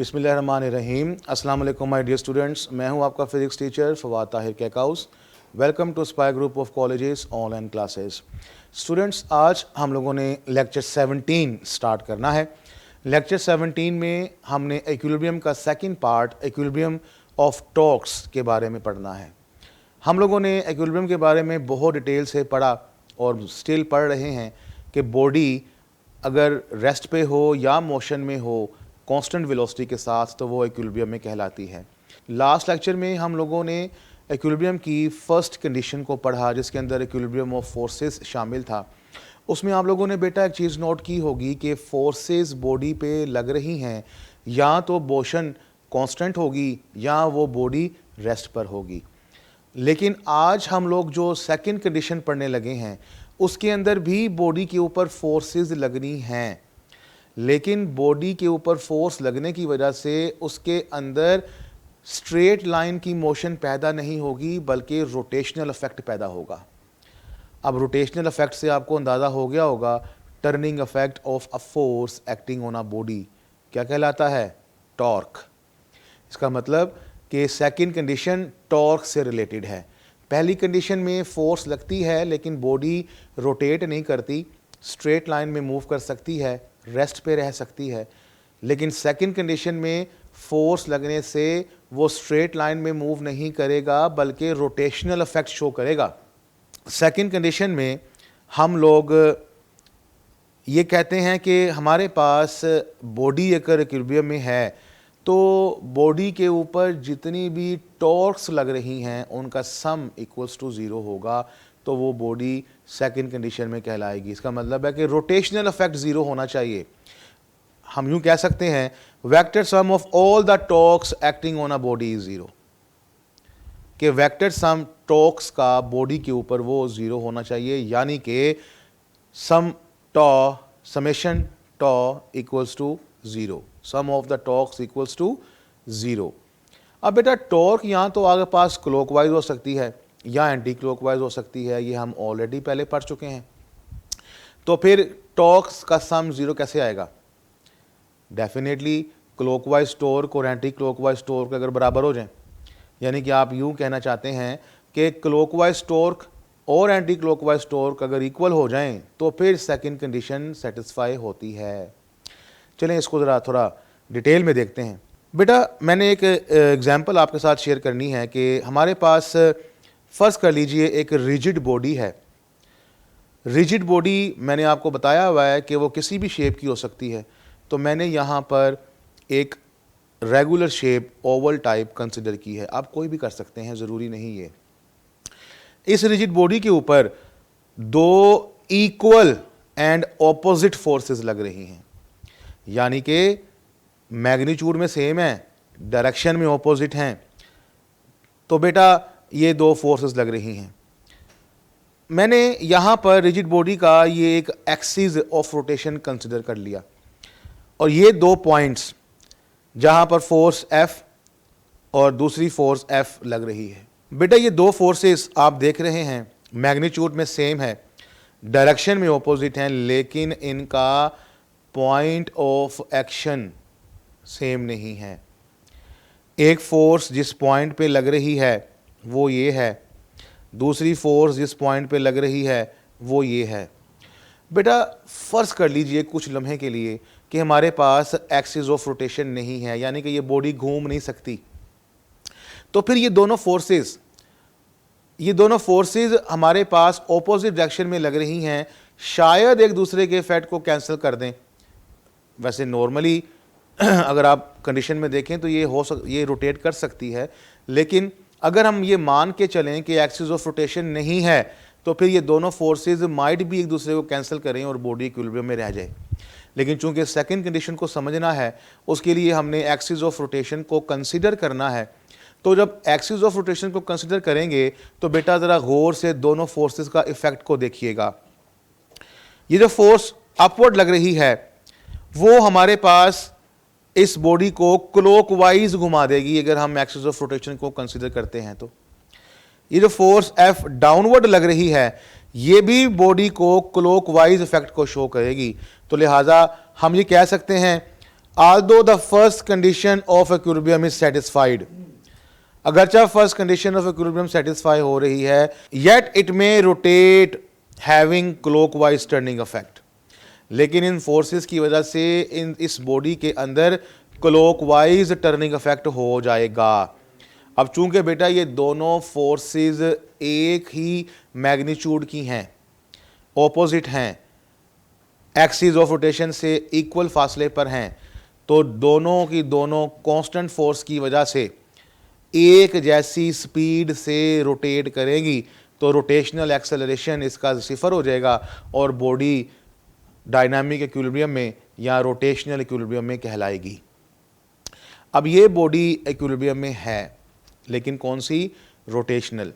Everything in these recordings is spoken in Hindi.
बिस्मिल्लाहिर्रहमानिर्रहीम। अस्सलाम वालेकुम माय डियर स्टूडेंट्स, मैं हूं आपका physics teacher Fawad Tahir Kaikaus. Welcome to Spy group of colleges online classes. Students, आज हम लोगों ने लेक्चर 17 स्टार्ट करना है। लेक्चर 17 में हमने इक्विलिब्रियम का second part equilibrium of torques के बारे में पढ़ना है। हम लोगों ने इक्विलिब्रियम के बारे में बहुत डिटेल से पढ़ा और स्टिल पढ़ रहे हैं कि बॉडी अगर रेस्ट पे हो या मोशन में हो कांस्टेंट वेलोसिटी के साथ तो वो इक्विलिब्रियम में कहलाती है। लास्ट लेक्चर में हम लोगों ने इक्विलिब्रियम की फर्स्ट कंडीशन को पढ़ा जिसके अंदर इक्विलिब्रियम ऑफ फोर्सेस शामिल था। उसमें आप लोगों ने बेटा एक चीज़ नोट की होगी कि फोर्सेस बॉडी पे लग रही हैं, या तो मोशन कांस्टेंट होगी या वो बॉडी रेस्ट पर होगी। लेकिन आज हम लोग जो सेकंड कंडीशन पढ़ने लगे हैं उसके अंदर भी बॉडी के ऊपर फोर्सेस लगनी हैं, लेकिन बॉडी के ऊपर फोर्स लगने की वजह से उसके अंदर स्ट्रेट लाइन की मोशन पैदा नहीं होगी बल्कि रोटेशनल इफेक्ट पैदा होगा। अब रोटेशनल इफेक्ट से आपको अंदाज़ा हो गया होगा, turning effect of a force acting on a body क्या कहलाता है? टॉर्क। इसका मतलब कि सेकंड कंडीशन टॉर्क से रिलेटेड है। पहली कंडीशन में फोर्स लगती है लेकिन बॉडी रोटेट नहीं करती, स्ट्रेट लाइन में मूव कर सकती है, रेस्ट पे रह सकती है। लेकिन सेकंड कंडीशन में फोर्स लगने से वो स्ट्रेट लाइन में मूव नहीं करेगा बल्कि रोटेशनल इफेक्ट शो करेगा। सेकंड कंडीशन में हम लोग ये कहते हैं कि हमारे पास बॉडी अगर इक्विलिब्रियम में है तो बॉडी के ऊपर जितनी भी टॉर्क्स लग रही हैं उनका सम इक्वल्स टू 0 होगा, तो वो बॉडी सेकंड कंडीशन में कहलाएगी। इसका मतलब है कि रोटेशनल इफेक्ट 0 होना चाहिए। हम यूं कह सकते हैं vector sum of all the torques acting on a body is 0, कि वेक्टर सम टॉर्क्स का बॉडी के ऊपर वो 0 होना चाहिए, यानी कि sum tau summation tau equals to 0, sum of the torques equals to 0। अब बेटा टॉर्क यहाँ तो आगे पास क्लॉकवाइज हो सकती है या एंटी क्लॉकवाइज हो सकती है, ये हम ऑलरेडी पहले पढ़ चुके हैं। तो फिर टॉर्क्स का सम 0 कैसे आएगा? डेफिनेटली क्लॉकवाइज टॉर्क और एंटी क्लॉकवाइज टॉर्क अगर बराबर हो जाएं, यानी कि आप यूं कहना चाहते हैं कि क्लॉकवाइज टॉर्क और एंटी क्लॉकवाइज टॉर्क अगर इक्वल हो जाएं तो फिर सेकंड कंडीशन सेटिस्फाई होती है। चलें इसको ज़रा थोड़ा डिटेल में देखते हैं। बेटा मैंने एक एग्जांपल आपके साथ शेयर करनी है कि हमारे पास फ़र्ज़ कर लीजिए एक रिजिड बॉडी है। रिजिड बॉडी मैंने आपको बताया हुआ है कि वो किसी भी शेप की हो सकती है, तो मैंने यहाँ पर एक regular shape Oval type consider की है। आप कोई भी कर सकते हैं, ज़रूरी नहीं है। इस रिजिड बॉडी के ऊपर दो इक्वल एंड ऑपोजिट फोर्सेस लग रही हैं, यानी कि मैग्नीट्यूड में सेम है, डायरेक्शन में ऑपोजिट हैं। तो बेटा ये दो फोर्सेस लग रही हैं। मैंने यहाँ पर रिजिड बॉडी का ये एक एक्सिस ऑफ रोटेशन कंसिडर कर लिया और ये दो पॉइंट्स जहाँ पर फोर्स F और दूसरी फोर्स F लग रही है। बेटा ये दो फोर्सेस आप देख रहे हैं मैग्नीट्यूड में सेम है, डायरेक्शन में ऑपोजिट हैं, लेकिन इनका पॉइंट ऑफ एक्शन सेम नहीं है। एक फोर्स जिस पॉइंट पे लग रही है वो ये है, दूसरी फोर्स जिस पॉइंट पे लग रही है वो ये है। बेटा फ़र्ज़ कर लीजिए कुछ लम्हे के लिए कि हमारे पास एक्सिस ऑफ रोटेशन नहीं है, यानी कि ये बॉडी घूम नहीं सकती। तो फिर ये दोनों फोर्सेस हमारे पास ऑपोजिट डायरेक्शन में लग रही हैं, शायद एक दूसरे के इफेक्ट को कैंसिल कर दें। वैसे नॉर्मली अगर आप कंडीशन में देखें तो ये रोटेट कर सकती है, लेकिन अगर हम ये मान के चलें कि एक्सिस ऑफ रोटेशन नहीं है तो फिर ये दोनों फोर्सेस माइट भी एक दूसरे को कैंसिल करें और बॉडी इक्विलिब्रियम में रह जाए। लेकिन चूंकि सेकंड कंडीशन को समझना है उसके लिए हमने एक्सिस ऑफ रोटेशन को कंसीडर करना है। तो जब एक्सिस ऑफ रोटेशन को कंसीडर करेंगे तो बेटा ज़रा गौर से दोनों फोर्सेस का इफेक्ट को देखिएगा। ये जो फोर्स अपवर्ड लग रही है वो हमारे पास इस बॉडी को क्लॉकवाइज घुमा देगी अगर हम एक्सिस ऑफ रोटेशन को कंसीडर करते हैं। तो ये जो फोर्स F डाउनवर्ड लग रही है ये भी बॉडी को क्लॉकवाइज इफेक्ट को शो करेगी। तो लिहाजा हम ये कह सकते हैं although the first condition of equilibrium is satisfied, अगरचा first condition of equilibrium satisfy हो रही है, yet it may rotate having clockwise turning effect, लेकिन इन फोर्सेस की वजह से इस बॉडी के अंदर क्लॉकवाइज टर्निंग इफेक्ट हो जाएगा। अब चूंकि बेटा ये दोनों फोर्सेस एक ही मैग्नीट्यूड की हैं, ऑपोजिट हैं, एक्सिस ऑफ रोटेशन से इक्वल फासले पर हैं, तो दोनों की दोनों कांस्टेंट फोर्स की वजह से एक जैसी स्पीड से रोटेट करेगी, तो रोटेशनल एक्सेलरेशन इसका सिफर हो जाएगा और बॉडी डायनामिक इक्विलिब्रियम में या रोटेशनल इक्विलिब्रियम में कहलाएगी। अब ये बॉडी इक्विलिब्रियम में है, लेकिन कौन सी? रोटेशनल।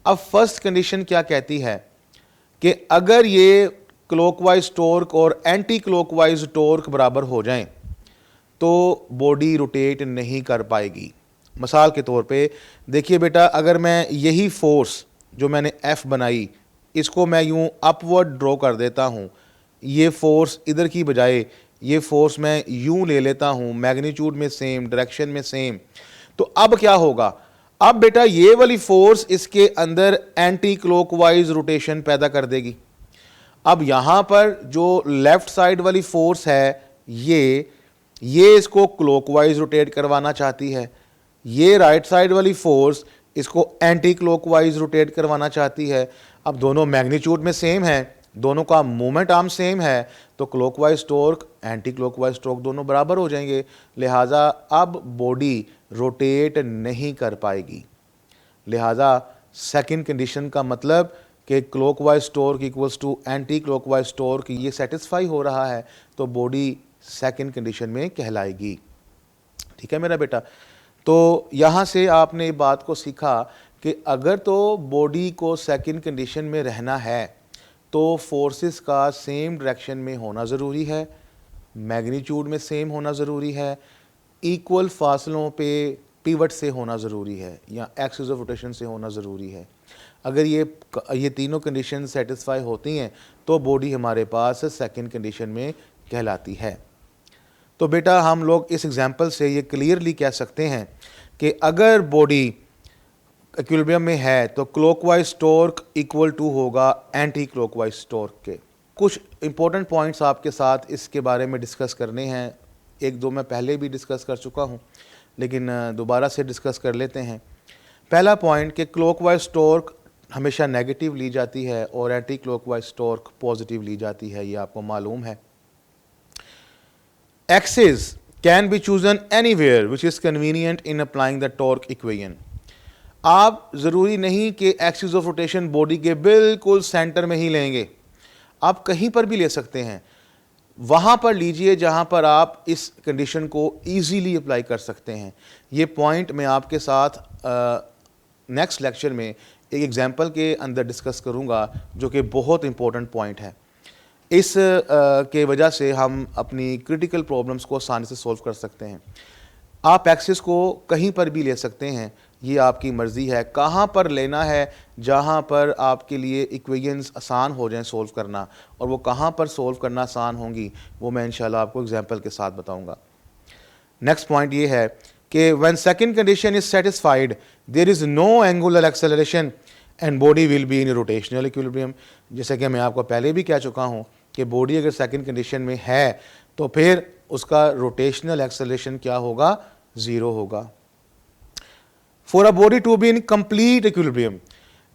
अब फर्स्ट कंडीशन क्या कहती है कि अगर ये क्लॉकवाइज टॉर्क और एंटी क्लॉकवाइज टॉर्क बराबर हो जाएं तो बॉडी रोटेट नहीं कर पाएगी। मिसाल के तौर पे देखिए बेटा, अगर मैं यही फोर्स जो मैंने F बनाई इसको मैं यूं अपवर्ड ड्रॉ कर देता हूं, ये फोर्स इधर की बजाय ये फोर्स मैं यूं ले लेता हूं, मैग्नीट्यूड में सेम, डायरेक्शन में सेम, तो अब क्या होगा? अब बेटा ये वाली फोर्स इसके अंदर एंटी क्लॉकवाइज रोटेशन पैदा कर देगी। अब यहां पर जो लेफ्ट साइड वाली फोर्स है ये इसको क्लॉकवाइज रोटेट करवाना चाहती है, ये राइट साइड वाली फोर्स इसको एंटी क्लॉकवाइज रोटेट करवाना चाहती है। अब दोनों मैग्नीट्यूड में सेम है, दोनों का मोमेंट आर्म सेम है, तो clockwise torque anti clockwise torque दोनों बराबर हो जाएंगे, लिहाजा अब बॉडी रोटेट नहीं कर पाएगी। लिहाजा सेकंड कंडीशन का मतलब कि clockwise torque equals to anti clockwise torque ये सेटिस्फाई हो रहा है, तो बॉडी सेकंड कंडीशन में कहलाएगी। ठीक है मेरा बेटा, तो यहाँ से आपने ये बात को सीखा कि अगर तो बॉडी को सेकंड कंडीशन में रहना है तो फोर्सेस का सेम डायरेक्शन में होना ज़रूरी है, मैग्नीट्यूड में सेम होना ज़रूरी है, इक्वल फासलों पे पिवट से होना ज़रूरी है या एक्सिस ऑफ रोटेशन से होना ज़रूरी है। अगर ये तीनों कंडीशन सेटिस्फाई होती हैं तो बॉडी हमारे पास सेकंड कंडीशन में कहलाती है। तो बेटा हम लोग इस एग्जांपल से ये क्लियरली कह सकते हैं कि अगर बॉडी इक्विलिब्रियम में है तो क्लॉकवाइज टॉर्क इक्वल टू होगा एंटी क्लॉकवाइज टॉर्क के। कुछ इंपॉर्टेंट पॉइंट्स आपके साथ इसके बारे में डिस्कस करने हैं, एक दो मैं पहले भी डिस्कस कर चुका हूं, लेकिन दोबारा से डिस्कस कर लेते हैं। पहला पॉइंट कि क्लॉकवाइज टॉर्क हमेशा नेगेटिव ली जाती है और एंटी क्लॉकवाइज टॉर्क पॉजिटिव ली जाती है, ये आपको मालूम है। Axis can be chosen anywhere which is convenient in applying the torque equation. आप ज़रूरी नहीं कि एक्सिस ऑफ रोटेशन बॉडी के बिल्कुल सेंटर में ही लेंगे, आप कहीं पर भी ले सकते हैं, वहाँ पर लीजिए जहाँ पर आप इस कंडीशन को ईजीली अप्लाई कर सकते हैं। ये पॉइंट मैं आपके साथ नेक्स्ट लेक्चर में एक एग्जांपल के अंदर डिस्कस करूँगा जो कि बहुत इंपॉर्टेंट पॉइंट है। इस के वजह से हम अपनी क्रिटिकल प्रॉब्लम्स को आसानी से सॉल्व कर सकते हैं। आप एक्सिस को कहीं पर भी ले सकते हैं, ये आपकी मर्ज़ी है। कहाँ पर लेना है, जहाँ पर आपके लिए इक्वेशंस आसान हो जाएं सॉल्व करना, और वो कहाँ पर सॉल्व करना आसान होंगी वो मैं इंशाल्लाह आपको एग्जांपल के साथ बताऊंगा। नेक्स्ट पॉइंट ये है कि when second condition is satisfied there is no angular acceleration and body will be in rotational equilibrium. जैसे कि मैं आपको पहले भी कह चुका हूँ कि बॉडी अगर सेकंड कंडीशन में है तो फिर उसका रोटेशनल एक्सेलरेशन क्या होगा? ज़ीरो होगा। For a body to be in complete equilibrium,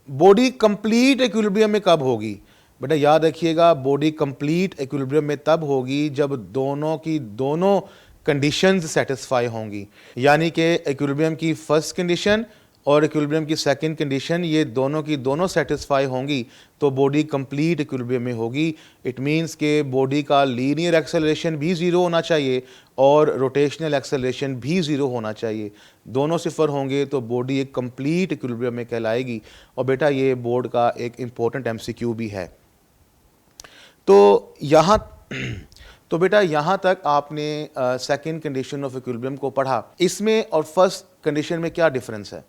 body complete equilibrium में कब होगी? बेटा याद रखिएगा, बॉडी कंप्लीट इक्विलिब्रियम में तब होगी जब दोनों की दोनों कंडीशंस सेटिस्फाई होंगी, यानी कि इक्विलिब्रियम की फर्स्ट कंडीशन और इक्विलिब्रियम की सेकंड कंडीशन ये दोनों की दोनों सेटिस्फाई होंगी तो बॉडी कंप्लीट इक्विलिब्रियम में होगी। इट मींस के बॉडी का लीनियर एक्सेलरेशन भी ज़ीरो होना चाहिए और रोटेशनल एक्सेलरेशन भी ज़ीरो होना चाहिए। दोनों सिफर होंगे तो बॉडी एक कंप्लीट इक्विलिब्रियम में कहलाएगी। और बेटा ये बोर्ड का एक इम्पोर्टेंट MCQ भी है। तो बेटा यहाँ तक आपने सेकंड कंडीशन ऑफ इक्विलिब्रियम को पढ़ा। इसमें और फर्स्ट कंडीशन में क्या डिफरेंस है?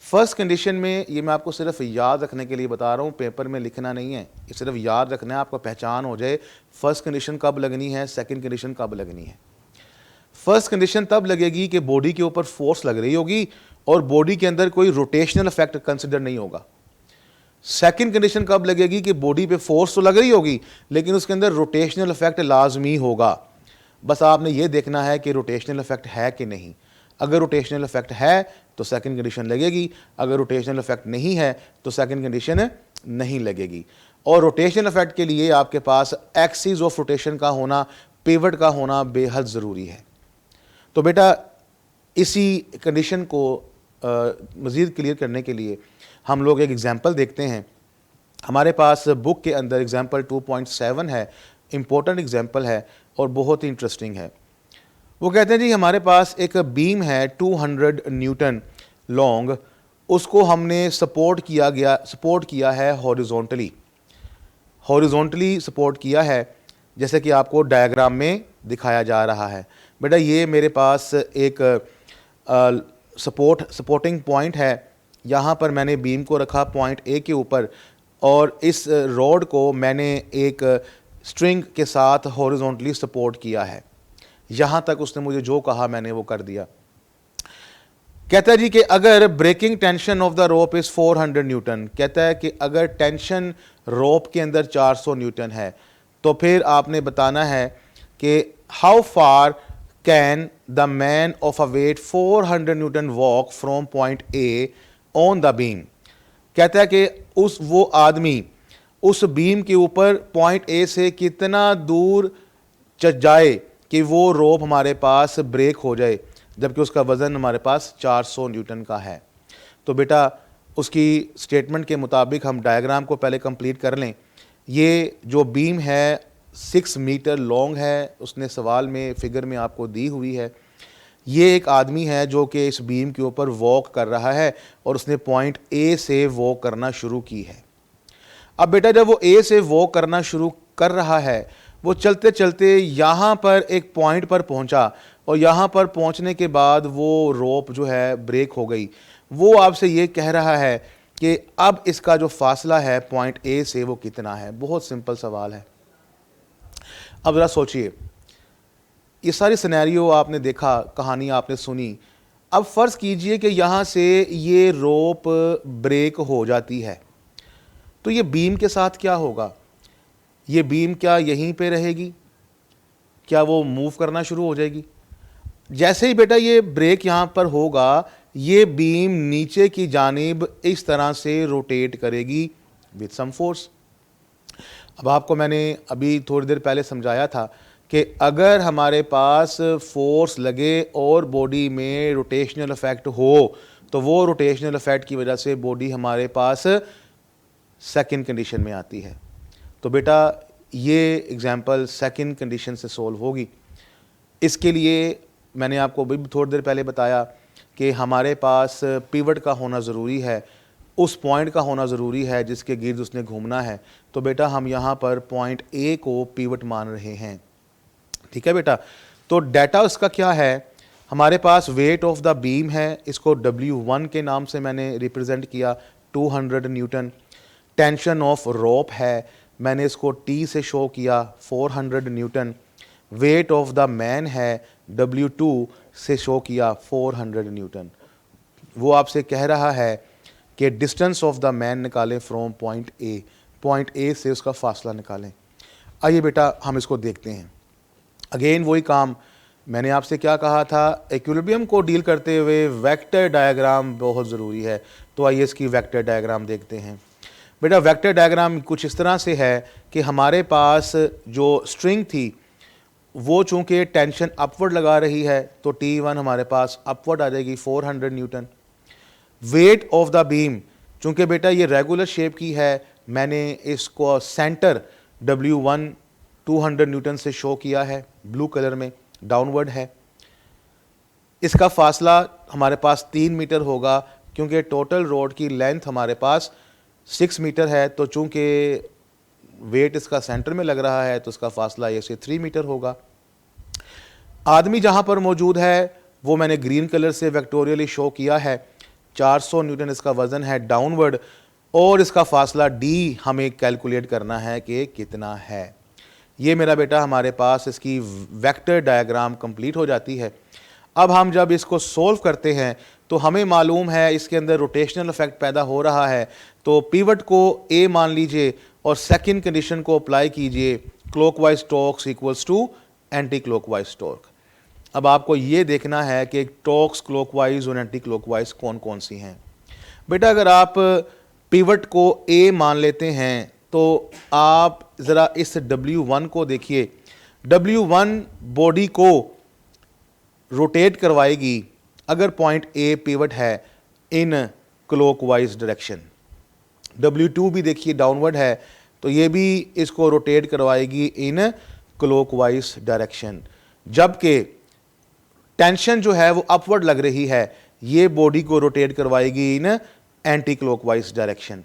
फर्स्ट कंडीशन में ये मैं आपको सिर्फ याद रखने के लिए बता रहा हूँ, पेपर में लिखना नहीं है, ये सिर्फ याद रखना है, आपको पहचान हो जाए फर्स्ट कंडीशन कब लगनी है, सेकंड कंडीशन कब लगनी है। फर्स्ट कंडीशन तब लगेगी कि बॉडी के ऊपर फोर्स लग रही होगी और बॉडी के अंदर कोई रोटेशनल इफेक्ट कंसिडर नहीं होगा। सेकंड कंडीशन कब लगेगी कि बॉडी पे फोर्स तो लग रही होगी लेकिन उसके अंदर रोटेशनल इफेक्ट लाजमी होगा। बस आपने ये देखना है कि रोटेशनल इफेक्ट है कि नहीं। अगर रोटेशनल इफेक्ट है तो सेकंड कंडीशन लगेगी, अगर रोटेशनल इफेक्ट नहीं है तो सेकंड कंडीशन नहीं लगेगी। और रोटेशनल इफेक्ट के लिए आपके पास एक्सिस ऑफ रोटेशन का होना, पिवट का होना बेहद ज़रूरी है। तो बेटा इसी कंडीशन को मज़ीद क्लियर करने के लिए हम लोग एक एग्जांपल देखते हैं। हमारे पास बुक के अंदर एग्जांपल 2.7 है, इम्पोर्टेंट एग्जांपल है और बहुत ही इंटरेस्टिंग है। वो कहते हैं जी हमारे पास एक बीम है 200 न्यूटन लॉन्ग, उसको हमने सपोर्ट किया है हॉरिजॉन्टली सपोर्ट किया है, जैसे कि आपको डायग्राम में दिखाया जा रहा है। बेटा ये मेरे पास एक सपोर्टिंग पॉइंट है, यहाँ पर मैंने बीम को रखा पॉइंट ए के ऊपर और इस रॉड को मैंने एक स्ट्रिंग के साथ हॉरिजॉन्टली सपोर्ट किया है। यहाँ तक उसने मुझे जो कहा मैंने वो कर दिया। कहता है जी कि अगर breaking tension of the rope is 400 newton, कहता है कि अगर टेंशन रोप के अंदर 400 न्यूटन है तो फिर आपने बताना है कि how far can the man of a weight 400 newton walk from point A on the beam. कहता है कि वो आदमी उस बीम के ऊपर पॉइंट ए से कितना दूर जाए कि वो रोप हमारे पास ब्रेक हो जाए, जबकि उसका वज़न हमारे पास 400 न्यूटन का है। तो बेटा उसकी स्टेटमेंट के मुताबिक हम डायग्राम को पहले कंप्लीट कर लें। ये जो बीम है 6 मीटर लॉन्ग है, उसने सवाल में फिगर में आपको दी हुई है। ये एक आदमी है जो कि इस बीम के ऊपर वॉक कर रहा है और उसने पॉइंट ए से वॉक करना शुरू की है। अब बेटा जब वो ए से वॉक करना शुरू कर रहा है, वो चलते चलते यहाँ पर एक पॉइंट पर पहुँचा और यहाँ पर पहुँचने के बाद वो रोप जो है ब्रेक हो गई। वो आपसे ये कह रहा है कि अब इसका जो फासला है पॉइंट ए से वो कितना है। बहुत सिंपल सवाल है। अब ज़रा सोचिए, ये सारी सिनेरियो आपने देखा, कहानी आपने सुनी। अब फ़र्ज़ कीजिए कि यहाँ से ये रोप ब्रेक हो जाती है, तो ये बीम के साथ क्या होगा? ये बीम क्या यहीं पे रहेगी? क्या वो मूव करना शुरू हो जाएगी? जैसे ही बेटा ये ब्रेक यहाँ पर होगा, ये बीम नीचे की जानिब इस तरह से रोटेट करेगी विद सम फोर्स। अब आपको मैंने अभी थोड़ी देर पहले समझाया था कि अगर हमारे पास फोर्स लगे और बॉडी में रोटेशनल इफेक्ट हो तो वो रोटेशनल इफेक्ट की वजह से बॉडी हमारे पास सेकंड कंडीशन में आती है। तो बेटा ये एग्जांपल सेकंड कंडीशन से सोल्व होगी। इसके लिए मैंने आपको भी थोड़ी देर पहले बताया कि हमारे पास पिवट का होना ज़रूरी है, उस पॉइंट का होना ज़रूरी है जिसके गिर्द उसने घूमना है। तो बेटा हम यहाँ पर पॉइंट ए को पिवट मान रहे हैं। ठीक है बेटा। तो डाटा उसका क्या है? हमारे पास वेट ऑफ द बीम है, इसको W1 के नाम से मैंने रिप्रेजेंट किया, 200 न्यूटन। टेंशन ऑफ रोप है, मैंने इसको T से शो किया, 400 Newton. Weight of the man है, W2 से शो किया, 400 न्यूटन। वो आपसे कह रहा है कि डिस्टेंस ऑफ द मैन निकालें from point A, point A से उसका फासला निकालें। आइए बेटा हम इसको देखते हैं। अगेन वही काम, मैंने आपसे क्या कहा था, इक्विलिब्रियम को डील करते हुए वेक्टर डायग्राम बहुत ज़रूरी है। तो आइए इसकी वेक्टर डायग्राम देखते हैं। बेटा वेक्टर डायग्राम कुछ इस तरह से है कि हमारे पास जो स्ट्रिंग थी वो चूँकि टेंशन अपवर्ड लगा रही है तो T1 हमारे पास अपवर्ड आ जाएगी 400 Newton. Weight of the beam, चूँकि बेटा ये रेगुलर शेप की है, मैंने इसको सेंटर W1 200 न्यूटन से शो किया है, ब्लू कलर में डाउनवर्ड है। इसका फासला हमारे पास 3 मीटर होगा क्योंकि टोटल रोड की लेंथ हमारे पास 6 मीटर है। तो चूँकि वेट इसका सेंटर में लग रहा है तो इसका फासला ये से 3 मीटर होगा। आदमी जहाँ पर मौजूद है वो मैंने ग्रीन कलर से वेक्टोरियली शो किया है, 400 न्यूटन इसका वज़न है डाउनवर्ड और इसका फासला D हमें कैलकुलेट करना है कि कितना है। ये मेरा बेटा हमारे पास इसकी वेक्टर डायग्राम कंप्लीट हो जाती है। अब हम जब इसको सोल्व करते हैं तो हमें मालूम है इसके अंदर रोटेशनल इफेक्ट पैदा हो रहा है, तो पिवट को ए मान लीजिए और सेकंड कंडीशन को अप्लाई कीजिए, clockwise torques equals to anti clockwise torque. अब आपको ये देखना है कि टॉर्क्स क्लॉकवाइज और एंटी क्लॉकवाइज कौन कौन सी हैं। बेटा अगर आप पिवट को ए मान लेते हैं तो आप ज़रा इस W1 को देखिए। W1 बॉडी को रोटेट करवाएगी अगर पॉइंट ए पिवट है इन क्लॉकवाइज डायरेक्शन। W2 भी देखिए डाउनवर्ड है तो ये भी इसको रोटेट करवाएगी इन क्लॉकवाइज डायरेक्शन, जबकि टेंशन जो है वो अपवर्ड लग रही है, ये बॉडी को रोटेट करवाएगी इन एंटी क्लॉकवाइज डायरेक्शन।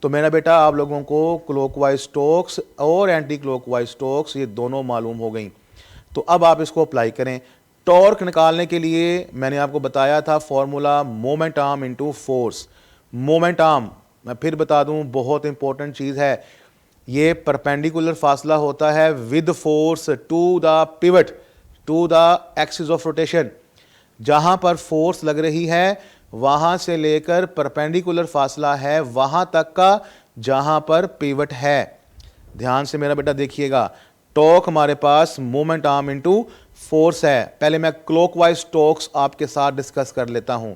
तो मेरा बेटा आप लोगों को क्लॉकवाइज टॉर्क्स और एंटी क्लॉकवाइज टॉर्क्स ये दोनों मालूम हो गई। तो अब आप इसको अप्लाई करें। टॉर्क निकालने के लिए मैंने आपको बताया था formula moment arm into force. Moment arm मैं फिर बता दूं बहुत इंपॉर्टेंट चीज़ है, ये परपेंडिकुलर फासला होता है with force to the pivot to the axis of rotation. जहां पर फोर्स लग रही है वहां से लेकर परपेंडिकुलर फासला है वहां तक का जहां पर पिवट है। ध्यान से मेरा बेटा देखिएगा, टॉर्क हमारे पास मोमेंट आर्म इनटू फोर्स है। पहले मैं क्लॉकवाइज टॉर्क्स आपके साथ डिस्कस कर लेता हूं।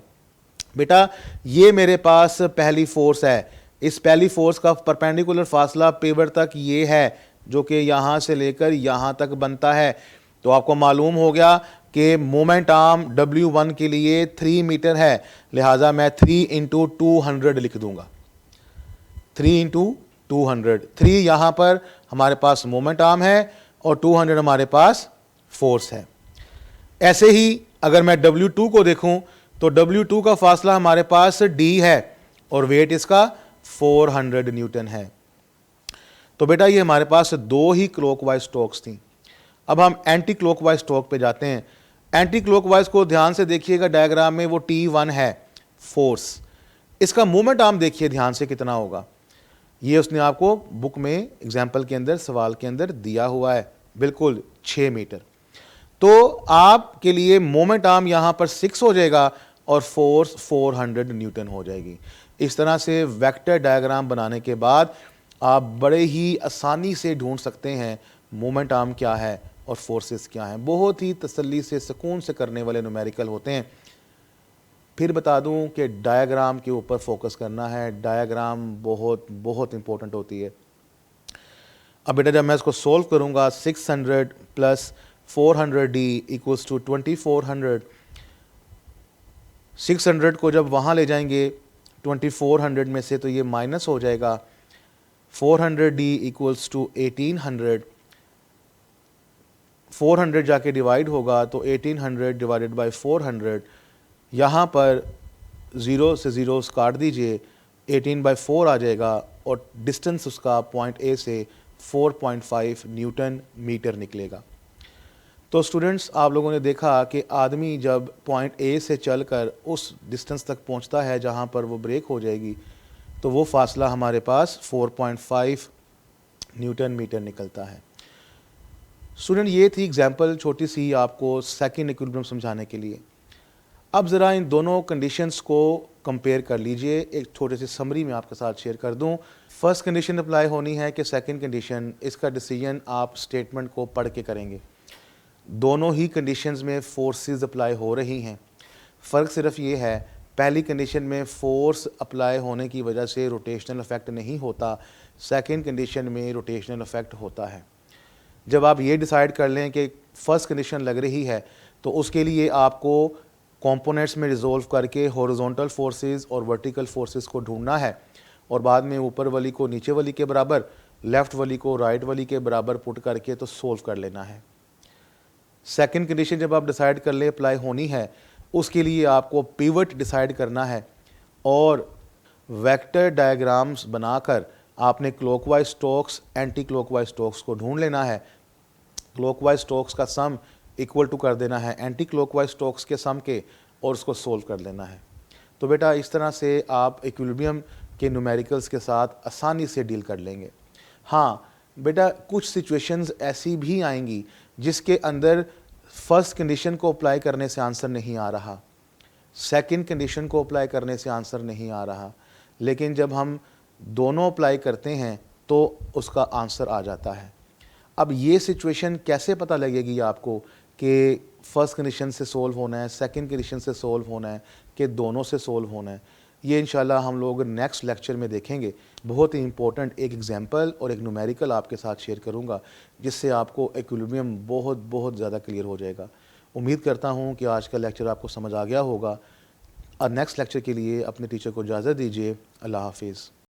बेटा ये मेरे पास पहली फोर्स है, इस पहली फोर्स का परपेंडिकुलर फासला पिवट तक ये है जो कि यहां से लेकर यहां तक बनता है। तो आपको मालूम हो गया कि मोमेंट आर्म W1 के लिए 3 मीटर है, लिहाजा मैं 3 इंटू 200 लिख दूंगा। 3 इंटू 200, 3 यहाँ पर हमारे पास मोमेंट आर्म है और 200 हमारे पास फोर्स है। ऐसे ही अगर मैं W2 को देखूं तो W2 का फासला हमारे पास D है और वेट इसका 400 न्यूटन है। तो बेटा ये हमारे पास दो ही क्लॉकवाइज टॉर्क्स थी। अब हम एंटी क्लॉकवाइज टॉर्क पे जाते हैं। एंटी क्लॉकवाइज को ध्यान से देखिएगा, डायग्राम में वो T1 है फोर्स। इसका मोमेंट आर्म देखिए ध्यान से कितना होगा, ये उसने आपको बुक में एग्जाम्पल के अंदर सवाल के अंदर दिया हुआ है, बिल्कुल 6 मीटर। तो आपके लिए मोमेंट आर्म यहाँ पर 6 हो जाएगा और फोर्स 400 न्यूटन हो जाएगी। इस तरह से वेक्टर डायग्राम बनाने के बाद आप बड़े ही आसानी से ढूंढ सकते हैं मोमेंट आर्म क्या है और फोर्सेस क्या हैं। बहुत ही तसल्ली से सुकून से करने वाले न्यूमेरिकल होते हैं। फिर बता दूं कि डायग्राम के ऊपर फोकस करना है, डायग्राम बहुत बहुत इंपॉर्टेंट होती है। अब बेटा जब मैं इसको सोल्व करूंगा 600 प्लस 400D इक्वल्स टू 2400। 600 को जब वहाँ ले जाएंगे 2400 में से तो ये माइनस हो जाएगा। 400D equals to 1800। 400 जाके डिवाइड होगा तो 1800 डिवाइडेड बाय 400, यहाँ पर ज़ीरो से ज़ीरोस काट दीजिए, 18/4 आ जाएगा और डिस्टेंस उसका पॉइंट ए से 4.5 न्यूटन मीटर निकलेगा। तो स्टूडेंट्स आप लोगों ने देखा कि आदमी जब पॉइंट ए से चलकर उस डिस्टेंस तक पहुंचता है जहां पर वो ब्रेक हो जाएगी तो वो फासला हमारे पास 4.5 न्यूटन मीटर निकलता है। स्टूडेंट ये थी एग्जांपल छोटी सी आपको सेकंड इक्विलिब्रियम समझाने के लिए। अब ज़रा इन दोनों कंडीशंस को कंपेयर कर लीजिए। एक छोटे से समरी में आपके साथ शेयर कर दूं। फर्स्ट कंडीशन अप्लाई होनी है कि सेकंड कंडीशन, इसका डिसीजन आप स्टेटमेंट को पढ़ के करेंगे। दोनों ही कंडीशंस में फोर्सेस अप्लाई हो रही हैं, फ़र्क सिर्फ ये है पहली कंडीशन में फोर्स अप्लाई होने की वजह से रोटेशनल इफेक्ट नहीं होता, सेकंड कंडीशन में रोटेशनल इफेक्ट होता है। जब आप ये डिसाइड कर लें कि फर्स्ट कंडीशन लग रही है तो उसके लिए आपको कंपोनेंट्स में रिजोल्व करके हॉरिजॉन्टल फोर्सेस और वर्टिकल फोर्सेस को ढूंढना है और बाद में ऊपर वाली को नीचे वाली के बराबर, लेफ़्ट वाली को राइट वाली के बराबर पुट करके तो सोल्व कर लेना है। सेकंड कंडीशन जब आप डिसाइड कर ले अप्लाई होनी है, उसके लिए आपको पिवट डिसाइड करना है और वेक्टर डायग्राम्स बनाकर आपने clockwise torques anti clockwise torques को ढूंढ लेना है। क्लॉकवाइज टॉर्क्स का सम इक्वल टू कर देना है एंटी क्लॉकवाइज टॉर्क्स के सम के और उसको सोल्व कर लेना है। तो बेटा इस तरह से आप इक्विलिब्रियम के न्यूमेरिकल्स के साथ आसानी से डील कर लेंगे। हाँ, बेटा कुछ सिचुएशंस ऐसी भी आएंगी जिसके अंदर फर्स्ट कंडीशन को अप्लाई करने से आंसर नहीं आ रहा, सेकंड कंडीशन को अप्लाई करने से आंसर नहीं आ रहा, लेकिन जब हम दोनों अप्लाई करते हैं तो उसका आंसर आ जाता है। अब ये सिचुएशन कैसे पता लगेगी आपको कि फर्स्ट कंडीशन से सोल्व होना है, सेकंड कंडीशन से सोल्व होना है, कि दोनों से सोल्व होना है? ये इंशाल्लाह हम लोग नेक्स्ट लेक्चर में देखेंगे। बहुत ही इंपॉर्टेंट एक एग्जांपल और एक न्यूमेरिकल आपके साथ शेयर करूंगा, जिससे आपको इक्विलिब्रियम बहुत ज़्यादा क्लियर हो जाएगा। उम्मीद करता हूं कि आज का लेक्चर आपको समझ आ गया होगा। और नेक्स्ट लेक्चर के लिए अपने टीचर को इजाज़त दीजिए। अल्लाह हाफिज़।